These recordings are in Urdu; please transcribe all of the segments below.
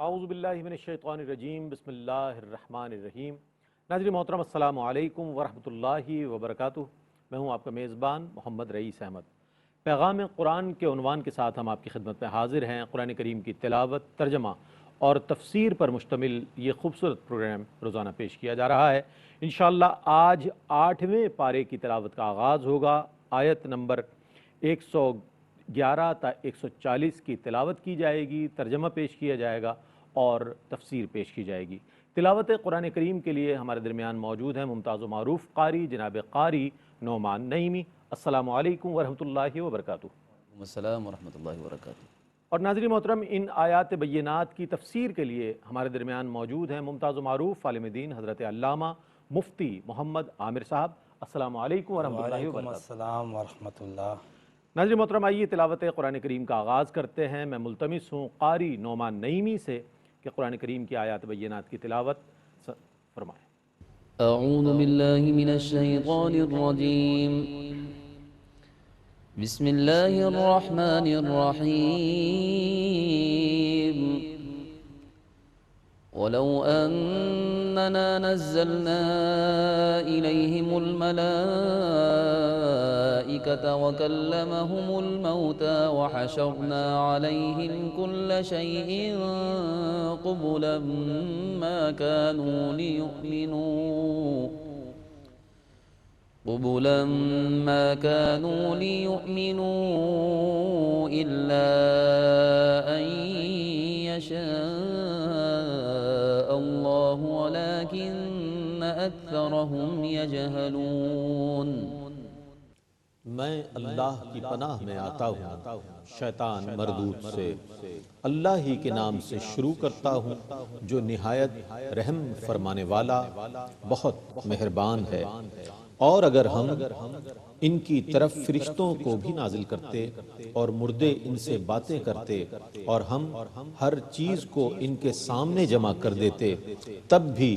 اعوذ باللہ من الشیطان الرجیم بسم اللہ الرحمن الرحیم۔ ناظرین محترم السلام علیکم ورحمۃ اللہ وبرکاتہ۔ میں ہوں آپ کا میزبان محمد رئیس احمد۔ پیغام قرآن کے عنوان کے ساتھ ہم آپ کی خدمت میں حاضر ہیں۔ قرآن کریم کی تلاوت، ترجمہ اور تفسیر پر مشتمل یہ خوبصورت پروگرام روزانہ پیش کیا جا رہا ہے۔ انشاءاللہ آج 8ویں پارے کی تلاوت کا آغاز ہوگا۔ آیت نمبر 111 تا 140 کی تلاوت کی جائے گی، ترجمہ پیش کیا جائے گا اور تفسیر پیش کی جائے گی۔ تلاوت قرآن کریم کے لیے ہمارے درمیان موجود ہیں ممتاز و معروف قاری جناب قاری نعمان نعیمی۔ السلام علیکم ورحمۃ اللہ وبرکاتہ۔ السلام ورحمۃ اللہ وبرکاتہ۔ اور ناظرین محترم، ان آیات بینات کی تفسیر کے لیے ہمارے درمیان موجود ہیں ممتاز و معروف عالم دین حضرت علامہ مفتی محمد عامر صاحب۔ السلام علیکم ورحمۃ اللہ وبرکاتہ۔ السلام ورحمۃ اللہ۔ ناظرین محترم، آئیے تلاوت قرآن کریم کا آغاز کرتے ہیں۔ میں ملتمس ہوں قاری نعمان نعیمی سے کہ قرآن کریم کی آیات بینات کی تلاوت فرمائیں۔ اعوذ باللہ من الشیطان الرجیم، بسم اللہ الرحمن الرحیم۔ ولو أننا نزلنا إليهم الملائكة وكلمهم الموتى وحشرنا عليهم كل شيء قبلا ما كانوا ليؤمنوا إلا أن يشاء الله ولكن أكثرهم يجهلون۔ میں اللہ کی پناہ میں آتا ہوں شیطان مردود سے۔ اللہ ہی کے نام سے شروع کرتا ہوں جو نہایت رحم فرمانے والا بہت مہربان ہے۔ اور اگر ہم ان کی طرف فرشتوں کو بھی نازل کرتے اور مردے ان سے باتیں کرتے اور ہم ہر چیز کو ان کے سامنے جمع کر دیتے، تب بھی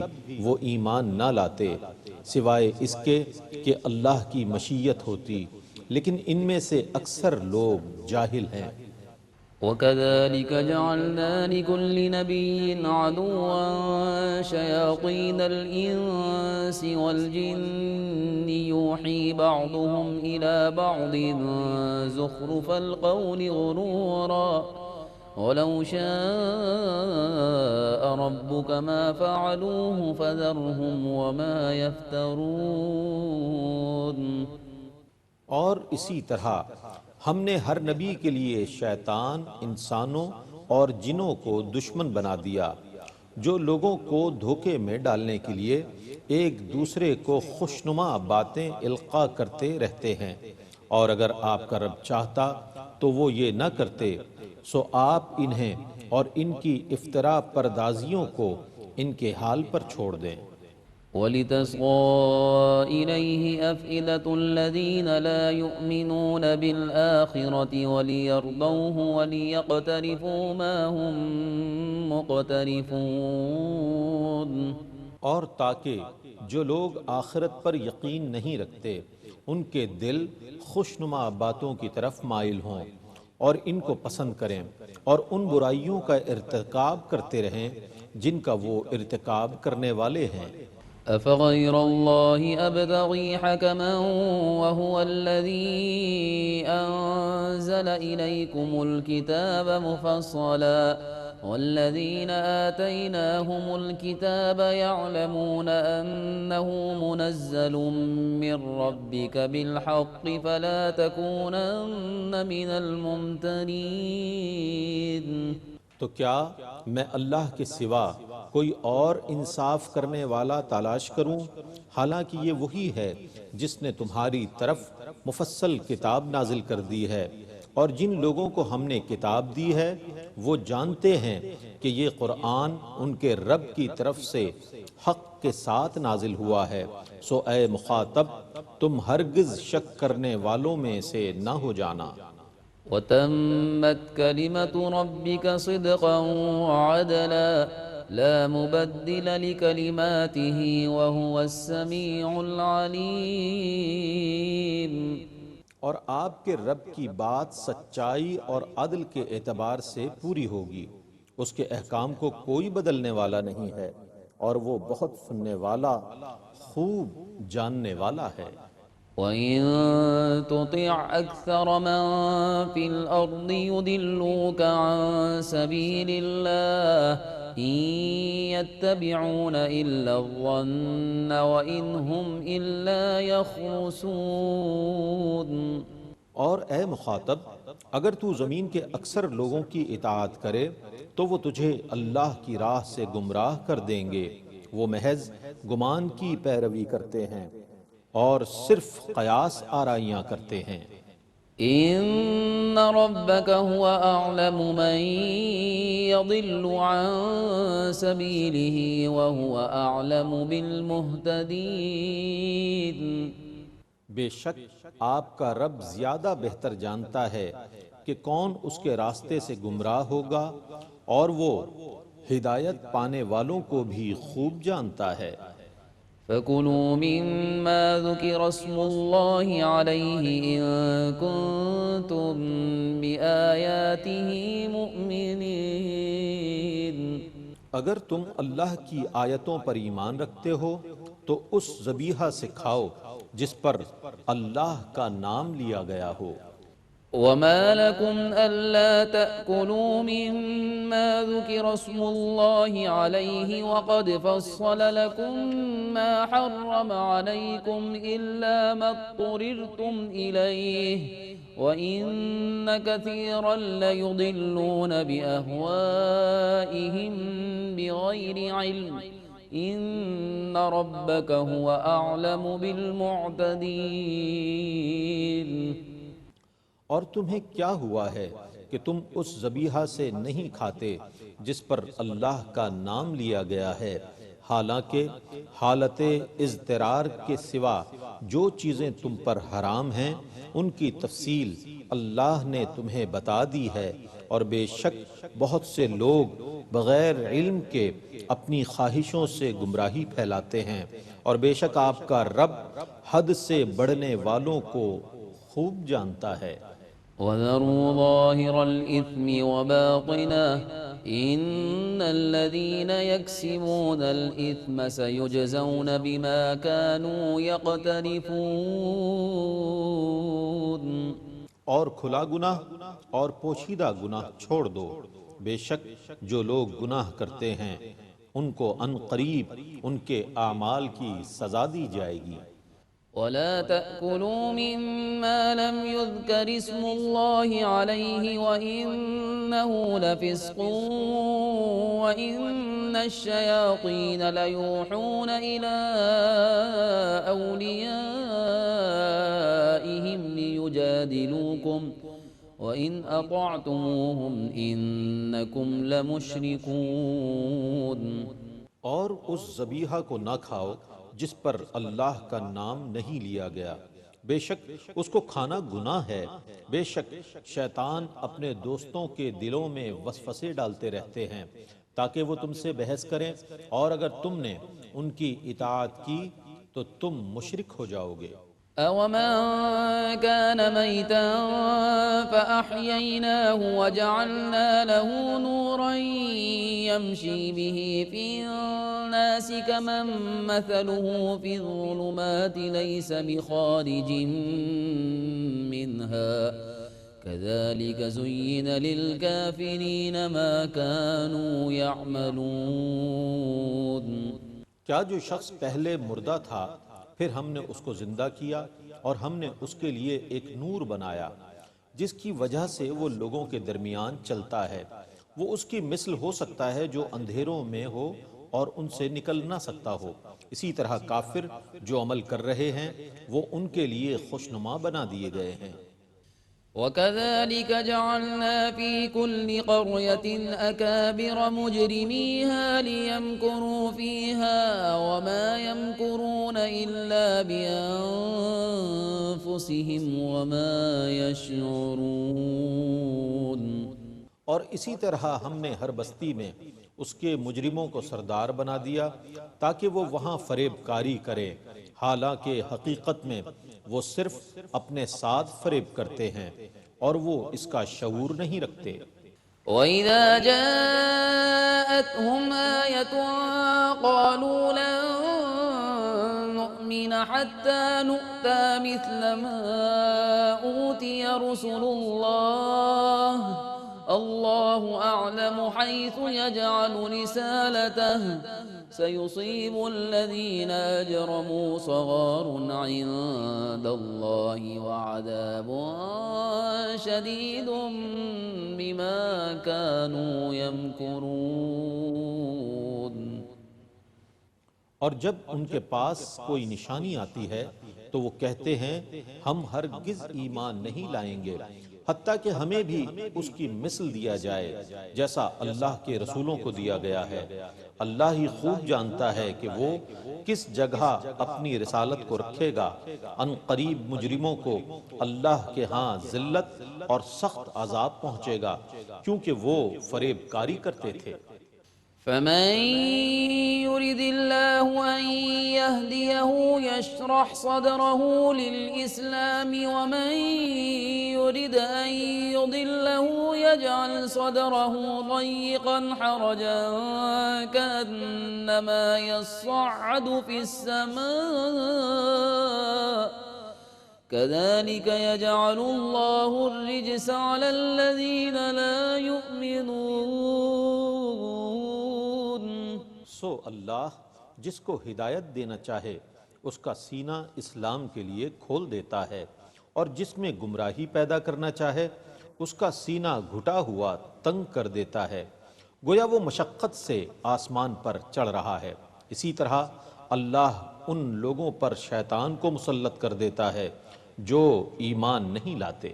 وہ ایمان نہ لاتے سوائے اس کے کہ اللہ کی مشیت ہوتی، لیکن ان میں سے اکثر لوگ جاہل ہیں۔ وكذلك جعلنا لكل نبي عدوا شياطين الإنس والجن يوحي بعضهم إلى بعض زخرف القول غرورا ولو شاء ربك ما فعلوه فذرهم وما يفترون۔ اور اسی طرح ہم نے ہر نبی کے لیے شیطان انسانوں اور جنوں کو دشمن بنا دیا جو لوگوں کو دھوکے میں ڈالنے کے لیے ایک دوسرے کو خوشنما باتیں القاء کرتے رہتے ہیں، اور اگر آپ کا رب چاہتا تو وہ یہ نہ کرتے، سو آپ انہیں اور ان کی افترا پردازیوں کو ان کے حال پر چھوڑ دیں۔ وَلِتَصْغَىٰ إِلَيْهِ أَفْئِدَةُ الَّذِينَ لَا يُؤْمِنُونَ بِالْآخِرَةِ وَلِيَرْضَوْهُ وَلِيَقْتَرِفُوا مَا هُمْ مُقْتَرِفُونَ۔ اور تاکہ جو لوگ آخرت پر یقین نہیں رکھتے ان کے دل خوشنما باتوں کی طرف مائل ہوں اور ان کو پسند کریں اور ان برائیوں کا ارتکاب کرتے رہیں جن کا وہ ارتکاب کرنے والے ہیں۔ أَفَغَيْرَ اللَّهِ أَبْتَغِي حَكَمًا وَهُوَ الَّذِي أَنزَلَ إِلَيْكُمُ الْكِتَابَ مُفَصَّلًا وَالَّذِينَ آتَيْنَاهُمُ الْكِتَابَ يَعْلَمُونَ أَنَّهُ مُنَزَّلٌ مِّن رَّبِّكَ بِالْحَقِّ فَلَا تَكُونَنَّ مِنَ الْمُمْتَرِينَ۔ تو کیا میں اللہ کے سوا کوئی اور انصاف کرنے والا تلاش کروں، حالانکہ یہ وہی ہے جس نے تمہاری طرف مفصل کتاب نازل کر دی ہے، اور جن لوگوں کو ہم نے کتاب دی ہے وہ جانتے ہیں کہ یہ قرآن ان کے رب کی طرف سے حق کے ساتھ نازل ہوا ہے، سو اے مخاطب تم ہرگز شک کرنے والوں میں سے نہ ہو جانا۔ وَتَمَّتْ كَلِمَةُ رَبِّكَ صِدْقًا وَعَدْلًا لَا مُبَدِّلَ لِكَلِمَاتِهِ وَهُوَ السَّمِيعُ الْعَلِيمُ۔ اور آپ کے رب کی بات سچائی اور عدل کے اعتبار سے پوری ہوگی، اس کے احکام کو کوئی بدلنے والا نہیں ہے اور وہ بہت سننے والا خوب جاننے والا ہے۔ وَإِن تُطِعْ أَكْثَرَ مَن فِي الْأَرْضِ يُضِلُّوكَ عَن سَبِيلِ اللَّهِ إِن يَتَّبِعُونَ إِلَّا الظَّنَّ وَإِنْ هُمْ إِلَّا يَخْرُصُونَ۔ اور اے مخاطب، اگر تو زمین کے اکثر لوگوں کی اطاعت کرے تو وہ تجھے اللہ کی راہ سے گمراہ کر دیں گے، وہ محض گمان کی پیروی کرتے ہیں اور صرف قیاس آرائیاں کرتے ہیں۔ إِنَّ رَبَّكَ هُوَ أَعْلَمُ مَن يَضِلُّ عَن سَبِيلِهِ وَهُوَ أَعْلَمُ بِالْمُهْتَدِينَ۔ بے شک آپ کا رب زیادہ بہتر جانتا ہے کہ کون اس کے راستے سے گمراہ ہوگا، اور وہ ہدایت پانے والوں کو بھی خوب جانتا ہے۔ فَكُلُوا مِمَّا ذُكِرَ اسْمُ اللَّهِ عَلَيْهِ إِن كُنتُم بِآيَاتِهِ مُؤْمِنِينَ۔ اگر تم اللہ کی آیتوں پر ایمان رکھتے ہو تو اس ذبیحہ سے کھاؤ جس پر اللہ کا نام لیا گیا ہو۔ وَمَا لَكُمْ أَلَّا تَأْكُلُوا مِمَّا ذُكِرَ اسْمُ اللَّهِ عَلَيْهِ وَقَدْ فَصَّلَ لَكُم مَّا حَرَّمَ عَلَيْكُمْ إِلَّا مَا اضْطُرِرْتُمْ إِلَيْهِ وَإِنَّ كَثِيرًا لَّيُضِلُّونَ بِأَهْوَائِهِم بِغَيْرِ عِلْمٍ إِنَّ رَبَّكَ هُوَ أَعْلَمُ بِالْمُعْتَدِينَ۔ اور تمہیں کیا ہوا ہے کہ تم اس ذبیحہ سے نہیں کھاتے جس پر اللہ کا نام لیا گیا ہے، حالانکہ حالت اضطرار کے سوا جو چیزیں تم پر حرام ہیں ان کی تفصیل اللہ نے تمہیں بتا دی ہے، اور بے شک بہت سے لوگ بغیر علم کے اپنی خواہشوں سے گمراہی پھیلاتے ہیں، اور بے شک آپ کا رب حد سے بڑھنے والوں کو خوب جانتا ہے۔ وَذَرُوا ظَاهِرَ الْإِثْمِ وَبَاطِنَهُ إِنَّ الَّذِينَ يَكْسِبُونَ الْإِثْمَ سَيُجْزَوْنَ بِمَا كَانُوا يَقْتَرِفُونَ۔ اور کھلا گناہ اور پوشیدہ گناہ چھوڑ دو، بے شک جو لوگ گناہ کرتے ہیں ان کو عن قریب ان کے اعمال کی سزا دی جائے گی۔ وَلَا تَأْكُلُوا مِمَّا لَمْ يُذْكَرِ اسْمُ اللَّهِ عَلَيْهِ وَإِنَّهُ لَفِسْقٌ وَإِنَّ الشَّيَاطِينَ لَيُوحُونَ إِلَىٰ أَوْلِيَائِهِمْ لِيُجَادِلُوكُمْ وَإِنْ أَطَعْتُمُوهُمْ إِنَّكُمْ لَمُشْرِكُونَ۔ اور اس ذبیحہ کو نہ کھاؤ جس پر اللہ کا نام نہیں لیا گیا، بے شک اس کو کھانا گناہ ہے، بے شک شیطان اپنے دوستوں کے دلوں میں وسوسے ڈالتے رہتے ہیں تاکہ وہ تم سے بحث کریں، اور اگر تم نے ان کی اطاعت کی تو تم مشرک ہو جاؤ گے۔ أَوَمَنْ كَانَ مَيْتًا فَأَحْيَيْنَاهُ وَجَعَلْنَا لَهُ نُورًا يَمْشِي بِهِ فِي النَّاسِ كَمَنْ مَثَلُهُ فِي الظُّلُمَاتِ لَيْسَ بِخَارِجٍ مِّنْهَا كَذَلِكَ زُيِّنَ لِلْكَافِرِينَ مَا كَانُوا يَعْمَلُونَ۔ کیا جو شخص پہلے مردہ تھا پھر ہم نے اس کو زندہ کیا اور ہم نے اس کے لیے ایک نور بنایا جس کی وجہ سے وہ لوگوں کے درمیان چلتا ہے، وہ اس کی مثل ہو سکتا ہے جو اندھیروں میں ہو اور ان سے نکل نہ سکتا ہو۔ اسی طرح کافر جو عمل کر رہے ہیں وہ ان کے لیے خوشنما بنا دیے گئے ہیں۔ وَكَذَلِكَ جَعَلْنَا فِي كُلِّ قَرْيَةٍ أَكَابِرَ مُجْرِمِيهَا لِيَمْكُرُوا فِيهَا وَمَا يَمْكُرُونَ إِلَّا بِأَنفُسِهِمْ وَمَا يَشْعُرُونَ۔ اور اسی طرح ہم نے ہر بستی میں اس کے مجرموں کو سردار بنا دیا تاکہ وہ وہاں فریب کاری کریں، حالانکہ حقیقت میں وہ صرف اپنے ساتھ فریب کرتے ہیں اور وہ اس کا شعور نہیں رکھتے۔ وإذا جاءتهم آية قالوا لن نؤمن حتى نؤتى مثل ما أوتي رسل الله الله أعلم حيث يجعل رسالته سيصيب الذين أجرموا صغار عند الله وعذاب شديد بما كانوا يمكرون. اور جب ان کے پاس کوئی نشانی آتی ہے تو وہ کہتے ہیں ہم ہرگز ایمان نہیں لائیں گے حتیٰ کہ ہمیں بھی اس کی مثل دیا جائے جیسا اللہ کے رسولوں کو دیا گیا ہے. اللہ ہی خوب جانتا ہے کہ وہ کس جگہ اپنی رسالت کو رکھے گا. ان قریب مجرموں کو اللہ کے ہاں ذلت اور سخت عذاب پہنچے گا کیونکہ وہ فریب کاری کرتے تھے. فمن يرد الله أن يهديه يشرح صدره للإسلام ومن يرد أن يضله يجعل صدره ضيقا حرجا كأنما يصعد في السماء كذلك يجعل الله الرجس على الذين لا يؤمنون. سو اللہ جس کو ہدایت دینا چاہے اس کا سینہ اسلام کے لیے کھول دیتا ہے اور جس میں گمراہی پیدا کرنا چاہے اس کا سینہ گھٹا ہوا تنگ کر دیتا ہے گویا وہ مشقت سے آسمان پر چڑھ رہا ہے. اسی طرح اللہ ان لوگوں پر شیطان کو مسلط کر دیتا ہے جو ایمان نہیں لاتے.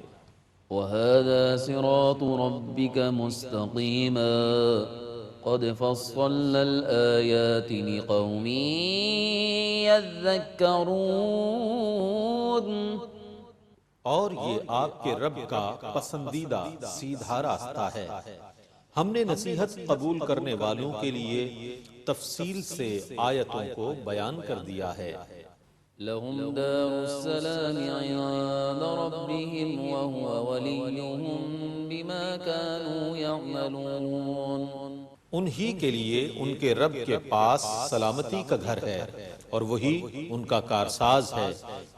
وهذا صراط ربك مستقيما قد فصلنا الآيات لقوم يذكرون. اور یہ آپ کے رب کا پسندیدہ سیدھا راستہ ہے. ہم نے نصیحت قبول کرنے والوں کے لیے تفصیل سے آیتوں کو بیان کر دیا ہے. لهم دار السلام عند ربهم وهو وليهم بما كانوا يعملون. انہی کے لیے ان کے رب کے پاس سلامتی کا گھر ہے اور وہی ان کا کارساز ہے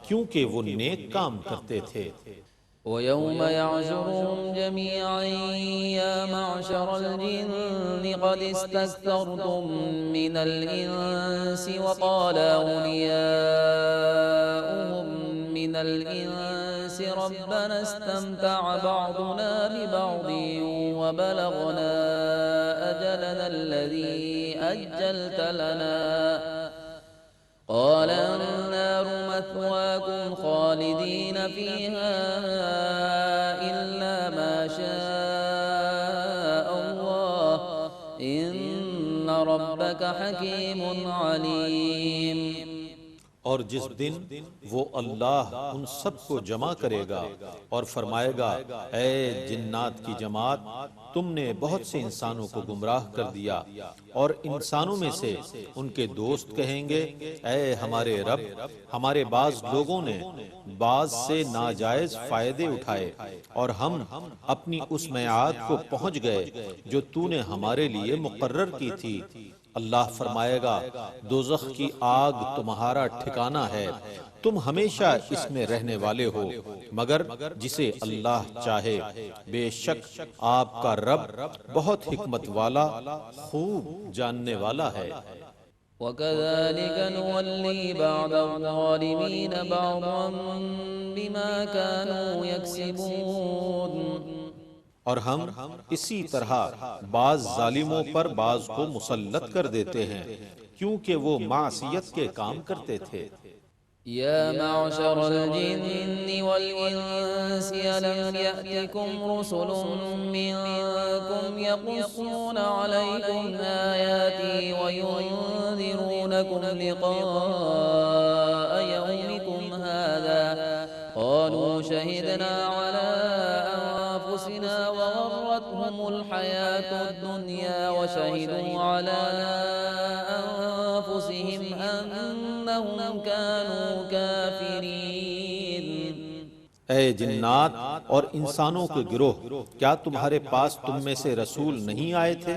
کیونکہ وہ نیک کام کرتے تھے. وَيَوْمَ يَعْشُرُهُمْ جَمِيعًا يَا مَعْشَرَ الْجِنِّ قَدِ اسْتَكْثَرْتُم مِّنَ الْإِنسِ وَقَالَ أَوْلِيَاؤُهُم مِّنَ الْإِنسِ رَبَّنَا اسْتَمْتَعَ بَعْضُنَا بِبَعْضٍ وَبَلَغْنَا أَجَلَنَا الَّذِي أَجَّلْتَ لَنَا قال النار مثواكم خالدين فيها إلا ما شاء الله إن ربك حكيم عليم. اور جس دن وہ اللہ ان سب کو جمع کرے گا اور فرمائے گا اے جنات کی جماعت تم نے بہت سے انسانوں کو گمراہ کر دیا اور انسانوں میں سے ان کے دوست کہیں گے اے ہمارے رب ہمارے بعض لوگوں نے بعض سے ناجائز فائدے اٹھائے اور ہم اپنی اس میعاد کو پہنچ گئے جو تو نے ہمارے لیے مقرر کی تھی. اللہ فرمائے گا دوزخ کی آگ تمہارا ٹھکانہ ہے تم ہمیشہ اس میں رہنے والے ہو مگر جسے اللہ چاہے بے شک آپ کا رب بہت حکمت والا خوب جاننے والا ہے. وَكَذَلِكَ نُوَلِّي بَعْضَ الظَّالِمِينَ بَعْضًا بِمَا كَانُوا يَكْسِبُونَ. اور ہم اسی طرح بعض ظالموں پر بعض کو مسلط کر دیتے ہیں کیونکہ وہ معصیت کے کام کرتے تھے. يا معشر الجن والإنس ألم يأتكم رسل منكم يقصون عليكم آياتي وينذرونكم لقاء يومكم هذا قالوا شهدنا على أنفسنا وغرتهم الحياة الدنيا وشهدوا على أنفسهم أنهم كانوا كافرين. اے جنات اور انسانوں کے گروہ، کیا تمہارے پاس تم میں سے رسول نہیں آئے تھے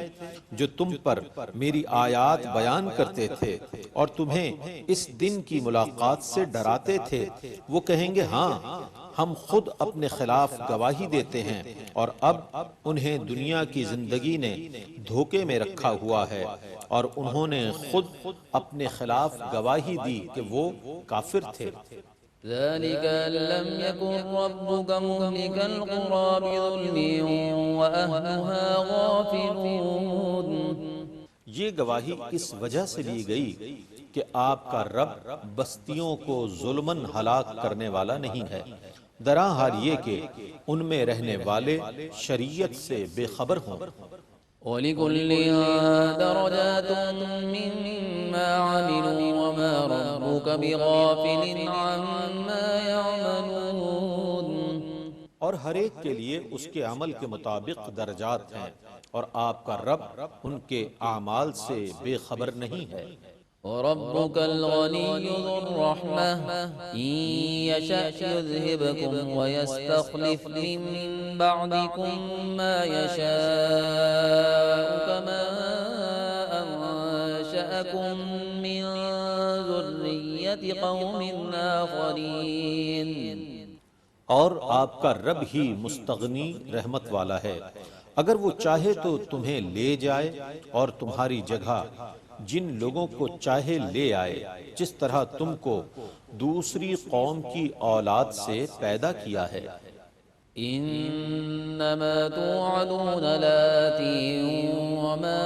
جو تم پر میری آیات بیان کرتے تھے اور تمہیں اس دن کی ملاقات سے ڈراتے تھے؟ وہ کہیں گے ہاں، ہم خود اپنے خلاف گواہی دیتے ہیں، اور اب انہیں دنیا کی زندگی نے دھوکے میں رکھا ہوا ہے اور انہوں نے خود اپنے خلاف گواہی دی کہ وہ کافر تھے۔ ذلك أن لم يكن ربك مهلك القرى بظلم وأهلها غافلون۔ یہ گواہی اس وجہ سے لی گئی کہ آپ کا رب بستیوں کو ظلماً ہلاک کرنے والا نہیں ہے، درا حال یہ کہ ان میں رہنے والے شریعت سے بے خبر ہوں۔ وَلِكُلٍّ دَرَجَاتٌ مِّمَّا عَمِلُوا وَمَا رَبُّكَ بِغَافِلٍ عَمَّا يَعْمَلُونَ۔ اور ہر ایک کے لیے اس کے عمل کے مطابق درجات ہیں، اور آپ کا رب ان کے اعمال سے بے خبر نہیں ہے۔ وَرَبُّكَ الْغَنِيُّ ذُو الرَّحْمَةِ إِن يَشَأْ يُذْهِبْكُمْ وَيَسْتَخْلِفْ مِن بَعْدِكُم مَّا يَشَاءُ كَمَا أَنشَأَكُم مِّن ذُرِّيَّةِ قَوْمٍ آخَرِينَ۔ اور آپ کا رب ہی مستغنی رحمت والا ہے، اگر وہ چاہے تو تمہیں لے جائے اور تمہاری جگہ جن لوگوں کو چاہے لے آئے، جس طرح تم کو دوسری قوم کی اولاد سے پیدا کیا ہے۔ انما توعدون لآت وما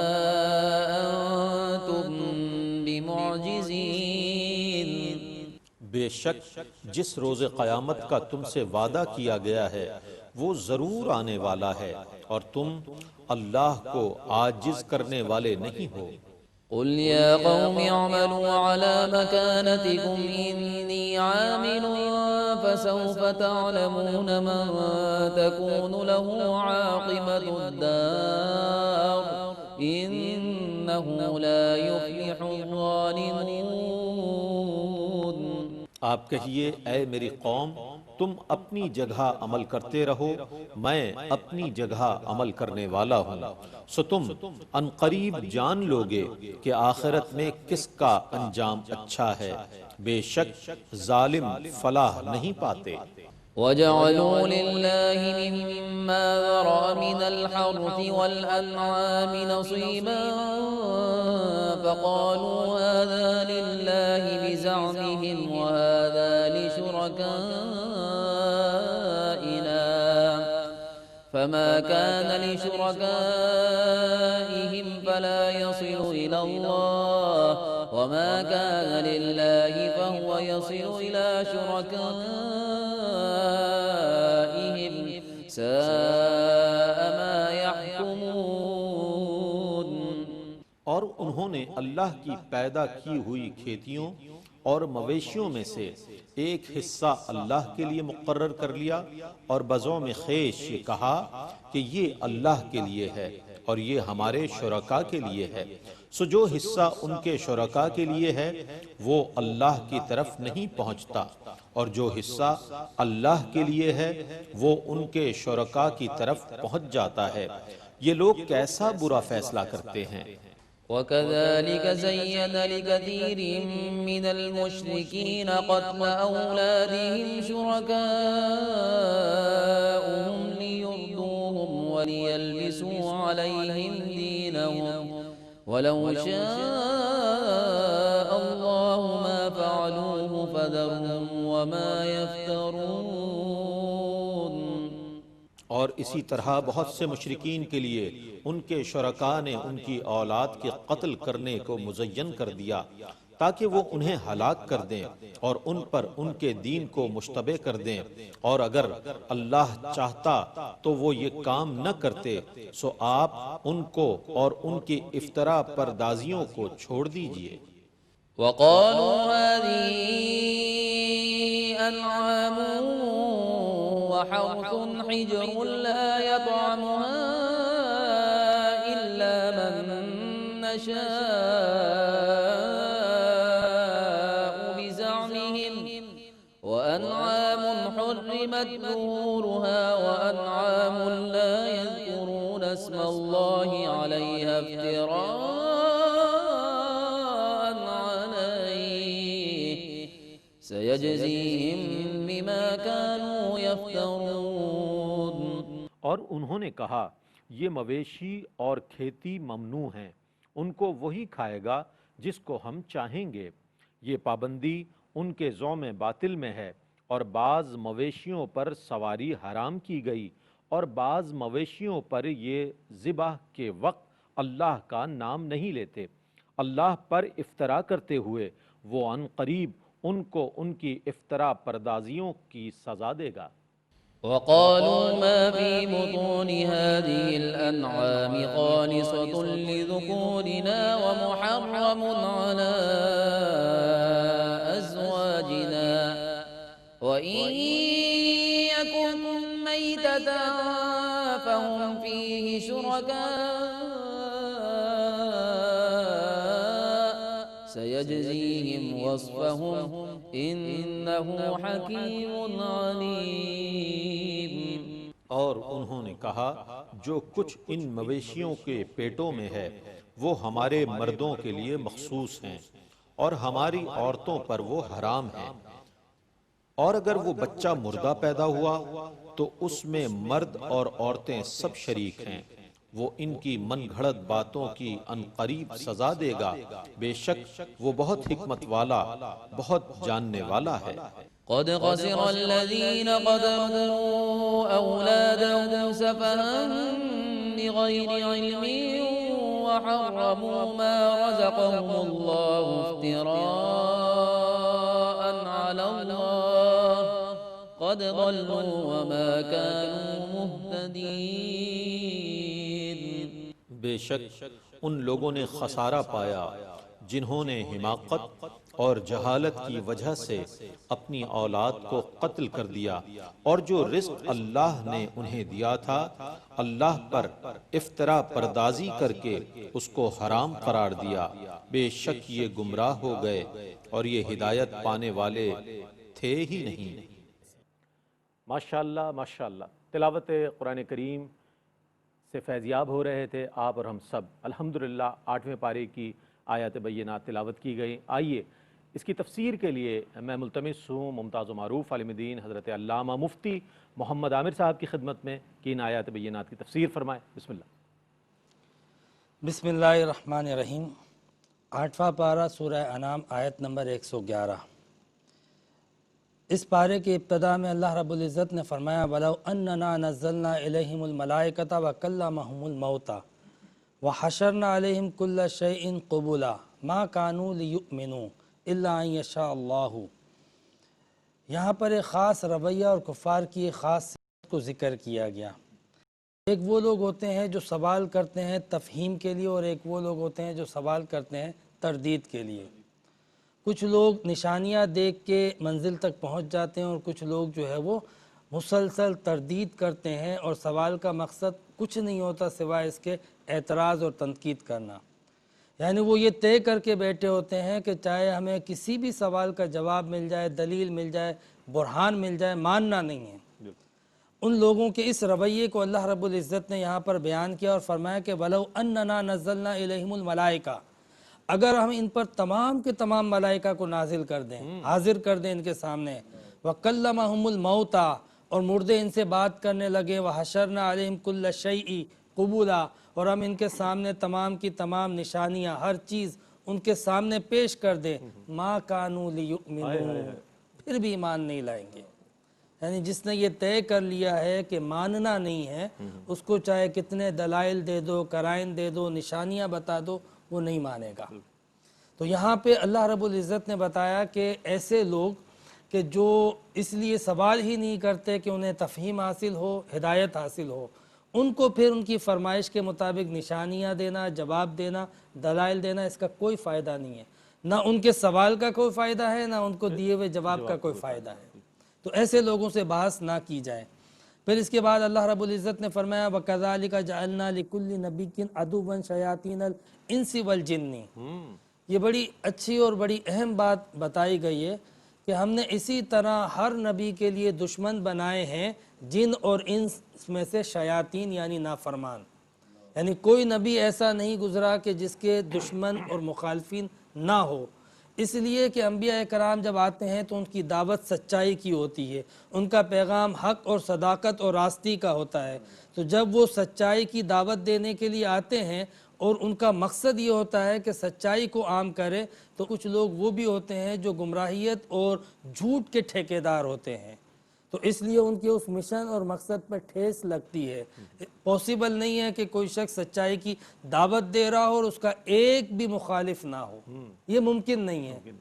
انتم بمعجزین۔ بے شک جس روز قیامت کا تم سے وعدہ کیا گیا ہے وہ ضرور آنے والا ہے، اور تم اللہ کو عاجز کرنے والے نہیں ہو۔ قل يا قوم اعملوا على مكانتكم إني عامل فسوف تعلمون من تكون له عاقبة الدار إنه لا يفلح الظالمون۔ آپ کہیے اے میری قوم، تم اپنی جگہ عمل کرتے رہو، میں اپنی جگہ عمل کرنے والا ہوں، سو تم عنقریب جان لوگے کہ آخرت میں کس کا انجام اچھا ہے، بے شک ظالم فلاح نہیں پاتے۔ وَجَعَلُوا لِلَّهِ مِمَّا ذَرَأَ مِنَ الْحَرْثِ وَالْأَنْعَامِ نَصِيبًا فَقَالُوا هَذَا لِلَّهِ بِزَعْمِهِمْ وَهَذَا لِشُرَكَائِنَا فَمَا كَانَ لِشُرَكَائِهِمْ فَلَا يَصِلُ إِلَى اللَّهِ وَمَا كَانَ لِلَّهِ فَهُوَ يَصِلُ إِلَى شُرَكَائِهِمْ سَاءَ مَا يَحْكُمُونَ۔ اور انہوں نے اللہ کی پیدا کی ہوئی کھیتیوں اور مویشیوں میں سے ایک حصہ اللہ کے لیے مقرر کر لیا، اور بزوں میں خیش یہ کہا کہ یہ اللہ کے لیے ہے اور یہ ہمارے شرکاء کے لیے ہے، سو جو حصہ ان کے شرکاء کے لیے ہے وہ اللہ کی طرف نہیں پہنچتا، اور جو حصہ اللہ کے لیے ہے وہ ان کے شرکاء کی طرف پہنچ جاتا ہے۔ یہ لوگ کیسا برا فیصلہ کرتے ہیں۔ وَكَذَلِكَ زَيَّنَ لِكَثِيرٍ مِّنَ الْمُشْرِكِينَ قَتْلَ أَوْلَادِهِمْ شُرَكَاؤُهُمْ لِيُرْدُوهُمْ وَلِيَلْبِسُوا عَلَيْهِمْ دِينَهُمْ وَلَوْ شَاءَ اللَّهُ مَا فَعَلُوهُ فَذَرْهُمْ وَمَا يَفْتَرُونَ۔ اور اسی طرح بہت سے مشرکین کے لیے ان کے شرکاء نے ان کی اولاد کے قتل کرنے کو مزین کر دیا تاکہ وہ انہیں ہلاک کر دیں اور ان پر ان کے دین کو مشتبہ کر دیں، اور اگر اللہ چاہتا تو وہ یہ کام نہ کرتے، سو آپ ان کو اور ان کی افترا پردازیوں کو چھوڑ دیجئے۔ وَقَالُوا هَٰذِهِ أَنْعَامٌ وَحَرْثٌ حِجْرٌ لَّا يَطْعَمُهَا إِلَّا مَن نَّشَاءُ بِزَعْمِهِمْ وَأَنْعَامٌ حُرِّمَتْ حرمت ظهورها وأنعام لا يذكرون اسم الله عليها افتراء عليه سيجزيهم بما كانوا يفترون۔ اور انہوں نے کہا یہ مویشی اور کھیتی ممنوع ہیں، ان کو وہی کھائے گا جس کو ہم چاہیں گے۔ یہ پابندی ان کے زوم باطل میں ہے، اور بعض مویشیوں پر سواری حرام کی گئی، اور بعض مویشیوں پر یہ ذبح کے وقت اللہ کا نام نہیں لیتے۔ اللہ پر افطرا کرتے ہوئے وہ عن قریب ان کو ان کی افطرا پردازیوں کی سزا دے گا۔ وقالوا ما في بطون هذه الأنعام خالصة لذكورنا ومحرم على أزواجنا وإن يكن ميتة فهم فيه شركاء سيجزيهم وصفهم إنه حكيم عليم۔ اور انہوں نے کہا جو کچھ ان مویشیوں کے پیٹوں میں ہے وہ ہمارے مردوں کے لیے مخصوص ہیں، اور ہماری عورتوں پر وہ حرام ہیں، اور اگر وہ بچہ مردہ پیدا ہوا تو اس میں مرد اور عورتیں سب شریک ہیں۔ وہ ان کی من گھڑت باتوں کی عن قریب سزا دے گا، بے شک وہ بہت حکمت والا، بہت جاننے والا ہے۔ قد خسر الذين قتلوا أولادهم سفها بغير علم وحرموا ما رزقهم الله افتراء على الله قد ضلوا وما كانوا مهتدين۔ بے شک ان لوگوں نے خسارہ پایا جنہوں نے حماقت اور جہالت کی وجہ سے اپنی اولاد کو قتل کر دیا، اور جو رزق اللہ نے انہیں دیا تھا اللہ پر افطرا پردازی کر کے اس کو حرام قرار دیا۔ بے شک یہ گمراہ ہو گئے اور یہ ہدایت پانے والے تھے ہی نہیں۔ ماشاءاللہ ماشاءاللہ، تلاوت قرآن کریم سے فیضیاب ہو رہے تھے آپ اور ہم سب۔ الحمدللہ 8ویں پارے کی آیات بینات تلاوت کی گئی۔ آئیے اس کی تفسیر کے لیے میں ملتمس ہوں ممتاز و معروف عالم دین حضرت علامہ مفتی محمد عامر صاحب کی خدمت میں کہ ان آیات بینات کی تفسیر فرمائیں۔ بسم اللہ۔ بسم اللہ الرحمن الرحیم۔ 8واں پارہ سورہ انعام آیت نمبر 111۔ اس پارے کی ابتدا میں اللہ رب العزت نے فرمایا وَلَوْ أَنَّنَا نَزَّلْنَا إِلَيْهِمُ الْمَلَائِكَةَ وَكَلَّمَهُمُ الْمَوْتَى وَحَشَرْنَا عَلَيْهِمْ كُلَّ شَيْءٍ قُبُلًا مَا كَانُوا لِيُؤْمِنُوا إِلَّا أَن يَشَاءَ اللَّهُ۔ یہاں پر ایک خاص رویہ اور کفار کی ایک خاص صفت کو ذکر کیا گیا۔ ایک وہ لوگ ہوتے ہیں جو سوال کرتے ہیں تفہیم کے لیے، اور ایک وہ لوگ ہوتے ہیں جو سوال کرتے ہیں تردید کے لیے۔ کچھ لوگ نشانیاں دیکھ کے منزل تک پہنچ جاتے ہیں، اور کچھ لوگ جو ہے وہ مسلسل تردید کرتے ہیں، اور سوال کا مقصد کچھ نہیں ہوتا سوائے اس کے اعتراض اور تنقید کرنا۔ یعنی وہ یہ طے کر کے بیٹھے ہوتے ہیں کہ چاہے ہمیں کسی بھی سوال کا جواب مل جائے، دلیل مل جائے، برہان مل جائے، ماننا نہیں ہے۔ ان لوگوں کے اس رویے کو اللہ رب العزت نے یہاں پر بیان کیا اور فرمایا کہ وَلَوْ أَنَّنَا نَزَّلْنَا إِلَيْهِمُ الْمَلَائِكَةَ، اگر ہم ان پر تمام کے تمام ملائکہ کو نازل کر دیں، حاضر کر دیں ان کے سامنے، وَكَلَّمَهُمُ الْمَوْتَى، اور مردے ان سے بات کرنے لگے، وَحَشَرْنَا عَلَيْهِمْ كُلَّ شَيْءٍ قُبُولًا، اور ہم ان کے سامنے تمام کی تمام نشانیاں، ہر چیز ان کے سامنے پیش کر دیں، مَا كَانُوا لِيُؤْمِنُوا، پھر بھی ایمان نہیں لائیں گے۔ یعنی جس نے یہ طے کر لیا ہے کہ ماننا نہیں ہے، اس کو چاہے کتنے دلائل دے دو، قرائن دے دو، نشانیاں بتا دو، وہ نہیں مانے گا۔ تو یہاں پہ اللہ رب العزت نے بتایا کہ ایسے لوگ کہ جو اس لیے سوال ہی نہیں کرتے کہ انہیں تفہیم حاصل ہو، ہدایت حاصل ہو، ان کو پھر ان کی فرمائش کے مطابق نشانیاں دینا، جواب دینا، دلائل دینا، اس کا کوئی فائدہ نہیں ہے۔ نہ ان کے سوال کا کوئی فائدہ ہے، نہ ان کو دیے ہوئے جواب کا کوئی فائدہ ہے۔ تو ایسے لوگوں سے بحث نہ کی جائے۔ پھر اس کے بعد اللہ رب العزت نے فرمایا وَكَذَلِكَ جَعَلْنَا لِكُلِّ نَبِيٍّ عَدُوًّا شَيَاطِينَ الْإِنسِ وَالْجِنِّ۔ یہ بڑی اچھی اور بڑی اہم بات بتائی گئی ہے کہ ہم نے اسی طرح ہر نبی کے لیے دشمن بنائے ہیں جن اور انس میں سے شیاطین یعنی نافرمان، یعنی کوئی نبی ایسا نہیں گزرا کہ جس کے دشمن اور مخالفین نہ ہو، اس لیے کہ انبیاء کرام جب آتے ہیں تو ان کی دعوت سچائی کی ہوتی ہے، ان کا پیغام حق اور صداقت اور راستی کا ہوتا ہے، تو جب وہ سچائی کی دعوت دینے کے لیے آتے ہیں اور ان کا مقصد یہ ہوتا ہے کہ سچائی کو عام کرے، تو کچھ لوگ وہ بھی ہوتے ہیں جو گمراہیت اور جھوٹ کے ٹھیکیدار ہوتے ہیں، تو اس لیے ان کے اس مشن اور مقصد پر ٹھیس لگتی ہے۔ پاسبل نہیں ہے کہ کوئی شخص سچائی کی دعوت دے رہا ہو اور اس کا ایک بھی مخالف نہ ہو، یہ ممکن نہیں ہے۔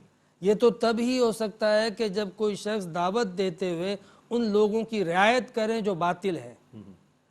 یہ تو تب ہی ہو سکتا ہے کہ جب کوئی شخص دعوت دیتے ہوئے ان لوگوں کی رعایت کریں جو باطل ہیں،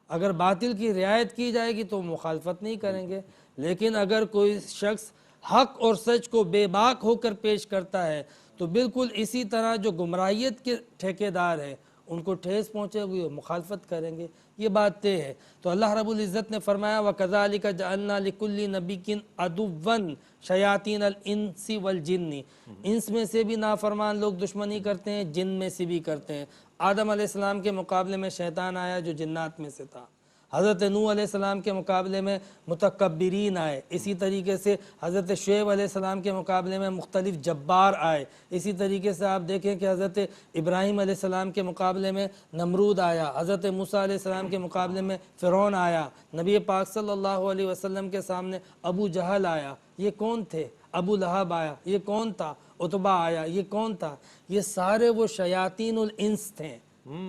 اگر باطل کی رعایت کی جائے گی تو مخالفت نہیں کریں گے، لیکن اگر کوئی شخص حق اور سچ کو بے باک ہو کر پیش کرتا ہے تو بالکل اسی طرح جو گمراہیت کے ٹھیکیدار ہیں ان کو ٹھیس پہنچے ہوئی وہ مخالفت کریں گے، یہ بات طے ہے۔ تو اللہ رب العزت نے فرمایا وَكَذَلِكَ جَعَلْنَا لِكُلِّ نَبِيٍّ عَدُوًّا شَيَاطِينَ الْإِنسِ وَالْجِنِّ، انس میں سے بھی نافرمان لوگ دشمنی کرتے ہیں، جن میں سے بھی کرتے ہیں۔ آدم علیہ السلام کے مقابلے میں شیطان آیا جو جنات میں سے تھا، حضرت نوح علیہ السلام کے مقابلے میں متکبرین آئے، اسی طریقے سے حضرت شعیب علیہ السلام کے مقابلے میں مختلف جبار آئے، اسی طریقے سے آپ دیکھیں کہ حضرت ابراہیم علیہ السلام کے مقابلے میں نمرود آیا، حضرت موسیٰ علیہ السلام کے مقابلے میں فرعون آیا، نبی پاک صلی اللہ علیہ وسلم کے سامنے ابو جہل آیا، یہ کون تھے؟ ابو لہب آیا، یہ کون تھا؟ عتبہ آیا، یہ کون تھا؟ یہ سارے وہ شیاطین الانس تھے،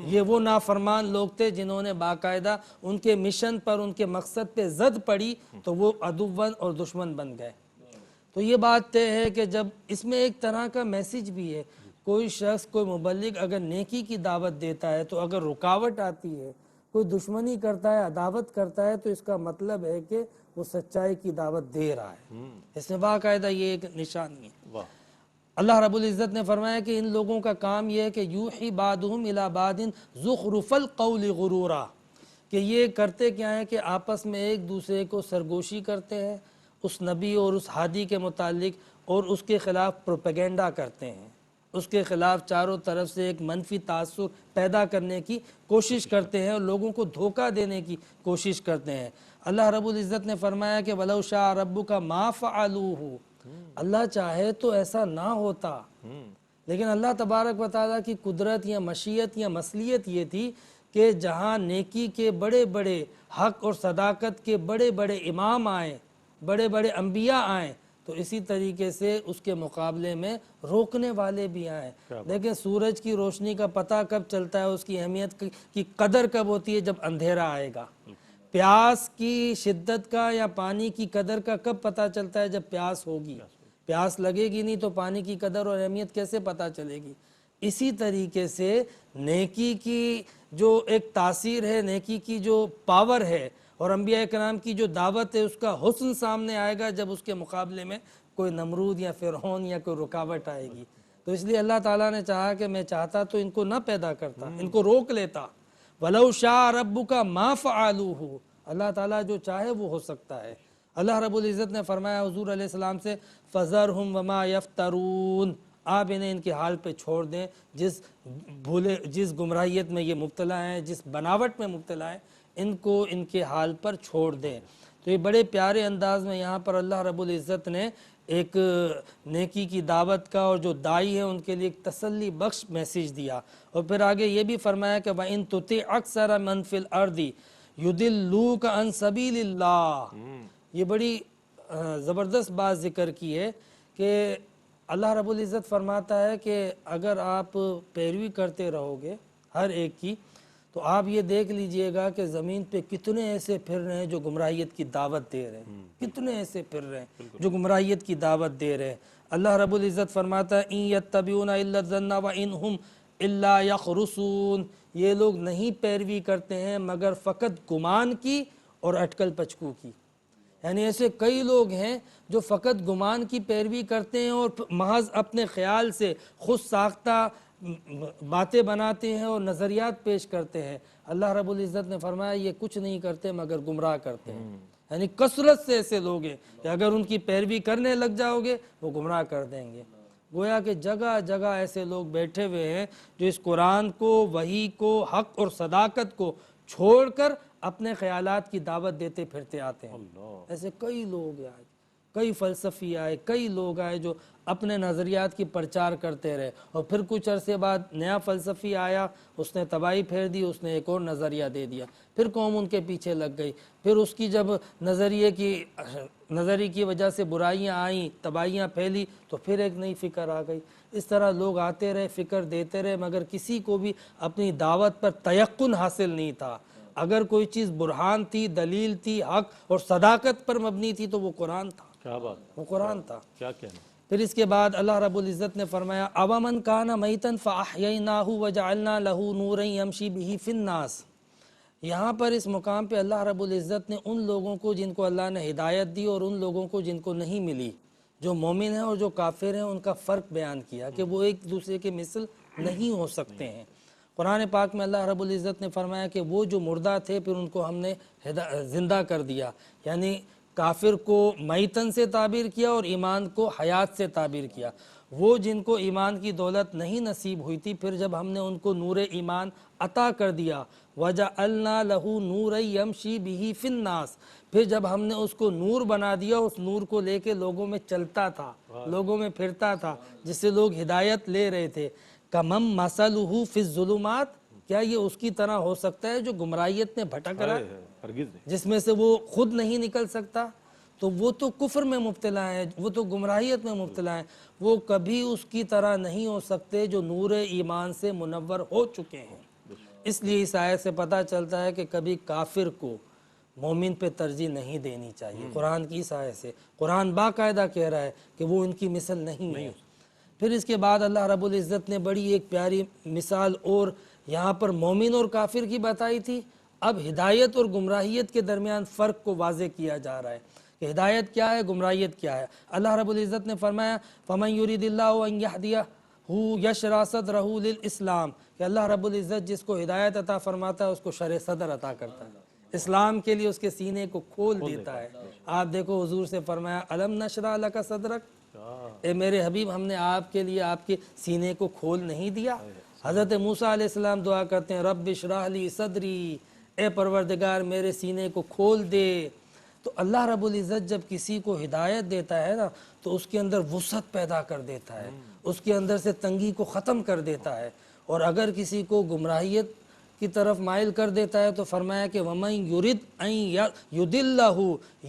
یہ وہ نافرمان لوگ تھے جنہوں نے باقاعدہ ان کے مشن پر، ان کے مقصد پہ زد پڑی تو وہ عدوً اور دشمن بن گئے۔ تو یہ بات طے ہے کہ جب اس میں ایک طرح کا میسیج بھی ہے، کوئی شخص، کوئی مبلغ اگر نیکی کی دعوت دیتا ہے تو اگر رکاوٹ آتی ہے، کوئی دشمنی کرتا ہے، عداوت کرتا ہے، تو اس کا مطلب ہے کہ وہ سچائی کی دعوت دے رہا ہے، اس میں باقاعدہ یہ ایک نشانی ہے۔ اللہ رب العزت نے فرمایا کہ ان لوگوں کا کام یہ ہے کہ یوحی بعضهم الی بعض زخرف القول غرورا، کہ یہ کرتے کیا ہیں کہ آپس میں ایک دوسرے کو سرگوشی کرتے ہیں اس نبی اور اس ہادی کے متعلق، اور اس کے خلاف پروپیگنڈا کرتے ہیں، اس کے خلاف چاروں طرف سے ایک منفی تاثر پیدا کرنے کی کوشش کرتے ہیں اور لوگوں کو دھوکہ دینے کی کوشش کرتے ہیں۔ اللہ رب العزت نے فرمایا کہ وَلَوْ شَاءَ رَبُّكَ مَا فَعَلُوهُ، اللہ چاہے تو ایسا نہ ہوتا، لیکن اللہ تبارک و تعالیٰ کی قدرت یا مشیت یا مصلیت یہ تھی کہ جہاں نیکی کے بڑے بڑے، حق اور صداقت کے بڑے بڑے امام آئیں، بڑے بڑے انبیاء آئیں، تو اسی طریقے سے اس کے مقابلے میں روکنے والے بھی آئیں۔ لیکن سورج کی روشنی کا پتہ کب چلتا ہے، اس کی اہمیت کی قدر کب ہوتی ہے؟ جب اندھیرا آئے گا۔ پیاس کی شدت کا یا پانی کی قدر کا کب پتہ چلتا ہے؟ جب پیاس ہوگی، پیاس لگے گی نہیں تو پانی کی قدر اور اہمیت کیسے پتہ چلے گی؟ اسی طریقے سے نیکی کی جو ایک تاثیر ہے، نیکی کی جو پاور ہے اور انبیاء کرام کی جو دعوت ہے، اس کا حسن سامنے آئے گا جب اس کے مقابلے میں کوئی نمرود یا فرعون یا کوئی رکاوٹ آئے گی۔ تو اس لیے اللہ تعالیٰ نے چاہا کہ میں چاہتا تو ان کو نہ پیدا کرتا، ان کو روک لیتا۔ وَلَوْ شَاءَ رَبُّكَ مَا فَعَلُوهُ، اللہ تعالیٰ جو چاہے وہ ہو سکتا ہے۔ اللہ رب العزت نے فرمایا حضور علیہ السلام سے فَذَرْهُمْ وَمَا يَفْتَرُونَ، آپ انہیں ان کے حال پہ چھوڑ دیں، جس گمراہیت میں یہ مبتلا ہیں، جس بناوٹ میں مبتلا ہیں، ان کو ان کے حال پر چھوڑ دیں۔ تو یہ بڑے پیارے انداز میں یہاں پر اللہ رب العزت نے ایک نیکی کی دعوت کا اور جو دائی ہیں ان کے لیے ایک تسلی بخش میسیج دیا، اور پھر آگے یہ بھی فرمایا کہ وَإِن تُطِعْ أَكْثَرَ مَنْ فِي الْأَرْضِ يُضِلُّوكَ عَنْ سَبِيلِ اللَّهِ، یہ بڑی زبردست بات ذکر کی ہے کہ اللہ رب العزت فرماتا ہے کہ اگر آپ پیروی کرتے رہو گے ہر ایک کی، تو آپ یہ دیکھ لیجئے گا کہ زمین پہ کتنے ایسے پھر رہے ہیں جو گمراہیت کی دعوت دے رہے ہیں، کتنے ایسے پھر رہے ہیں جو گمراہیت کی دعوت دے رہے ہیں۔ اللہ رب العزت فرماتا ہے إِن يَتَّبِعُونَ إِلَّا الظَّنَّ وَإِنْ هُمْ إِلَّا يَخْرُصُونَ، یہ لوگ نہیں پیروی کرتے ہیں مگر فقط گمان کی اور اٹکل پچکو کی۔ یعنی ایسے کئی لوگ ہیں جو فقط گمان کی پیروی کرتے ہیں اور محض اپنے خیال سے خود ساختہ باتیں بناتے ہیں اور نظریات پیش کرتے ہیں۔ اللہ رب العزت نے فرمایا یہ کچھ نہیں کرتے مگر گمراہ کرتے ہیں۔ یعنی کثرت سے ایسے لوگ ہیں کہ اگر ان کی پیروی کرنے لگ جاؤ گے وہ گمراہ کر دیں گے۔ گویا کہ جگہ جگہ ایسے لوگ بیٹھے ہوئے ہیں جو اس قرآن کو، وحی کو، حق اور صداقت کو چھوڑ کر اپنے خیالات کی دعوت دیتے پھرتے آتے ہیں۔ ایسے کئی لوگ آئے، کئی فلسفی آئے، کئی لوگ آئے جو اپنے نظریات کی پرچار کرتے رہے، اور پھر کچھ عرصے بعد نیا فلسفی آیا، اس نے تباہی پھیر دی، اس نے ایک اور نظریہ دے دیا، پھر قوم ان کے پیچھے لگ گئی، پھر اس کی جب نظریے کی وجہ سے برائیاں آئیں، تباہیاں پھیلی، تو پھر ایک نئی فکر آ گئی۔ اس طرح لوگ آتے رہے، فکر دیتے رہے، مگر کسی کو بھی اپنی دعوت پر تیقن حاصل نہیں تھا۔ اگر کوئی چیز برہان تھی، دلیل تھی، حق اور صداقت پر مبنی تھی تو وہ قرآن تھا، کیا بات، وہ قرآن تھا۔ کیا کہنا۔ پھر اس کے بعد اللہ رب العزت نے فرمایا اوامن کان میتن فاحییناہ وجعلنا لہ نورا یمشی بہ فی الناس۔ یہاں پر اس مقام پہ اللہ رب العزت نے ان لوگوں کو جن کو اللہ نے ہدایت دی اور ان لوگوں کو جن کو نہیں ملی، جو مومن ہیں اور جو کافر ہیں، ان کا فرق بیان کیا کہ وہ ایک دوسرے کے مثل نہیں ہو سکتے ہیں۔ قرآن پاک میں اللہ رب العزت نے فرمایا کہ وہ جو مردہ تھے پھر ان کو ہم نے زندہ کر دیا، یعنی کافر کو میتن سے تعبیر کیا اور ایمان کو حیات سے تعبیر کیا۔ وہ جن کو ایمان کی دولت نہیں نصیب ہوئی تھی، پھر جب ہم نے ان کو نور ایمان عطا کر دیا، وَجَعَلْنَا لَهُ نُورًا يَمْشِي بِهِ فِي النَّاسِ، پھر جب ہم نے اس کو نور بنا دیا، اس نور کو لے کے لوگوں میں چلتا تھا، لوگوں میں پھرتا تھا، جس سے لوگ ہدایت لے رہے تھے۔ کَمَن مَثَلُهُ فِي الظُّلُمَاتِ، کیا یہ اس کی طرح ہو سکتا ہے جو گمراہیت میں بھٹک رہا ہے، ہرگز نہیں۔ جس میں سے وہ خود نہیں نکل سکتا؟ تو وہ تو کفر میں مبتلا ہے، وہ تو گمراہیت میں مبتلا ہے، وہ کبھی اس کی طرح نہیں ہو سکتے جو نور ایمان سے منور ہو چکے ہیں۔ اس لیے اس آیت سے پتہ چلتا ہے کہ کبھی کافر کو مومن پہ ترجیح نہیں دینی چاہیے۔ قرآن کی اس آیت سے قرآن باقاعدہ کہہ رہا ہے کہ وہ ان کی مثل نہیں ہے۔ پھر اس کے بعد اللہ رب العزت نے بڑی ایک پیاری مثال اور یہاں پر مومن اور کافر کی بتائی تھی، اب ہدایت اور گمراہیت کے درمیان فرق کو واضح کیا جا رہا ہے کہ ہدایت کیا ہے، گمراہیت کیا ہے۔ اللہ رب العزت نے فرمایا فَمَن يُرِدِ اللَّهُ أَن يَهْدِيَهُ يَشْرَحْ صَدْرَهُ لِلْإِسْلَامِ، کہ اللہ رب العزت جس کو ہدایت عطا فرماتا ہے اس کو شرح صدر عطا کرتا ہے، اسلام کے لیے اس کے سینے کو کھول دیتا ہے۔ آپ دیکھو حضور سے فرمایا الم نشرح لک صدرک، اے میرے حبیب ہم نے آپ کے لیے آپ کے سینے کو کھول نہیں دیا؟ حضرت موسیٰ علیہ السلام دعا کرتے ہیں رب اشرح لی صدری، اے پروردگار میرے سینے کو کھول دے۔ تو اللہ رب العزت جب کسی کو ہدایت دیتا ہے نا تو اس کے اندر وسعت پیدا کر دیتا ہے، اس کے اندر سے تنگی کو ختم کر دیتا ہے، اور اگر کسی کو گمراہیت کی طرف مائل کر دیتا ہے تو فرمایا کہ وَمَن يُرِدْ أَن يُضِلَّهُ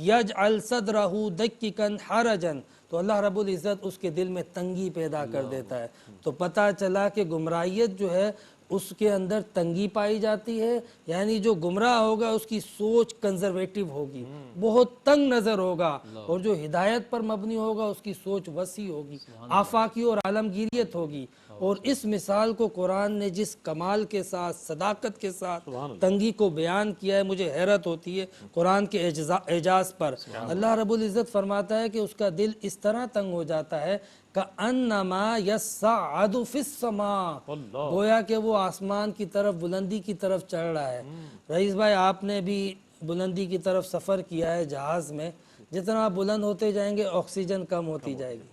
يَجْعَلْ صَدْرَهُ ضَيِّقًا حَرَجًا، تو اللہ رب العزت اس کے دل میں تنگی پیدا کر دیتا ہے۔ تو پتہ چلا کہ گمراہیت جو ہے اس کے اندر تنگی پائی جاتی ہے، یعنی جو گمراہ ہوگا اس کی سوچ کنزرویٹو ہوگی، بہت تنگ نظر ہوگا، اور جو ہدایت پر مبنی ہوگا اس کی سوچ وسیع ہوگی، آفاقی اور عالمگیریت ہوگی۔ اور اس مثال کو قرآن نے جس کمال کے ساتھ، صداقت کے ساتھ تنگی کو بیان کیا ہے، مجھے حیرت ہوتی ہے قرآن کے اعجاز پر۔ اللہ رب العزت فرماتا ہے کہ اس کا دل اس طرح تنگ ہو جاتا ہے کَأَنَّمَا يَصَّعَّدُ فِي السَّمَاءِ، گویا کہ وہ آسمان کی طرف، بلندی کی طرف چڑھ رہا ہے۔ رئیس بھائی آپ نے بھی بلندی کی طرف سفر کیا ہے جہاز میں، جتنا آپ بلند ہوتے جائیں گے آکسیجن کم ہوتی جائے گی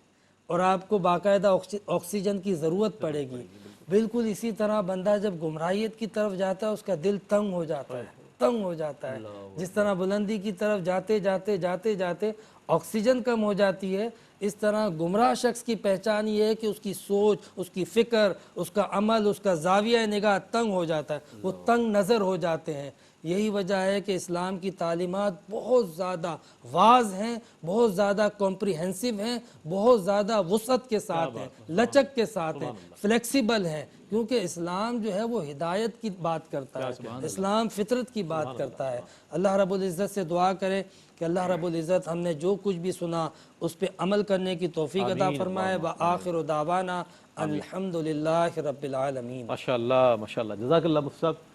اور آپ کو باقاعدہ آکسیجن کی ضرورت پڑے گی۔ بالکل اسی طرح بندہ جب گمراہیت کی طرف جاتا ہے اس کا دل تنگ ہو جاتا ہے، تنگ ہو جاتا ہے۔ جس طرح بلندی کی طرف جاتے جاتے جاتے جاتے آکسیجن کم ہو جاتی ہے، اس طرح گمراہ شخص کی پہچان یہ ہے کہ اس کی سوچ، اس کی فکر، اس کا عمل، اس کا زاویہ نگاہ تنگ ہو جاتا ہے، وہ تنگ نظر ہو جاتے ہیں۔ یہی وجہ ہے کہ اسلام کی تعلیمات بہت زیادہ واضح ہیں، بہت زیادہ کمپریہنسو ہیں، بہت زیادہ وسعت کے ساتھ ہیں، لچک کے ساتھ ہیں، فلیکسیبل ہیں، کیونکہ اسلام جو ہے وہ ہدایت کی بات کرتا ہے، اسلام فطرت کی بات کرتا ہے۔ اللہ رب العزت سے دعا کرے کہ اللہ رب العزت ہم نے جو کچھ بھی سنا اس پہ عمل کرنے کی توفیق عطا فرمائے۔ وآخر دعوانا الحمدللہ رب العالمین۔ ماشاءاللہ ماشاءاللہ، جزاک اللہ مفتی صاحب۔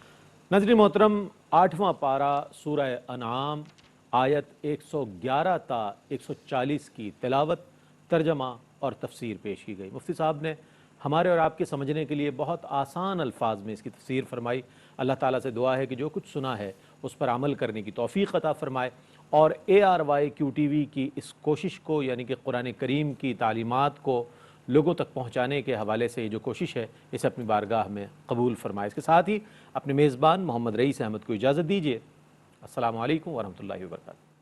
ناظرین محترم، 8واں پارہ سورہ انعام آیت 111 تا 140 کی تلاوت، ترجمہ اور تفسیر پیش کی گئی۔ مفتی صاحب نے ہمارے اور آپ کے سمجھنے کے لیے بہت آسان الفاظ میں اس کی تفسیر فرمائی۔ اللہ تعالیٰ سے دعا ہے کہ جو کچھ سنا ہے اس پر عمل کرنے کی توفیق عطا فرمائے، اور ARYQTV کی اس کوشش کو، یعنی کہ قرآن کریم کی تعلیمات کو لوگوں تک پہنچانے کے حوالے سے یہ جو کوشش ہے اسے اپنی بارگاہ میں قبول فرمائے۔ اس کے ساتھ ہی اپنے میزبان محمد رئیس احمد کو اجازت دیجیے۔ السلام علیکم ورحمۃ اللہ وبرکاتہ۔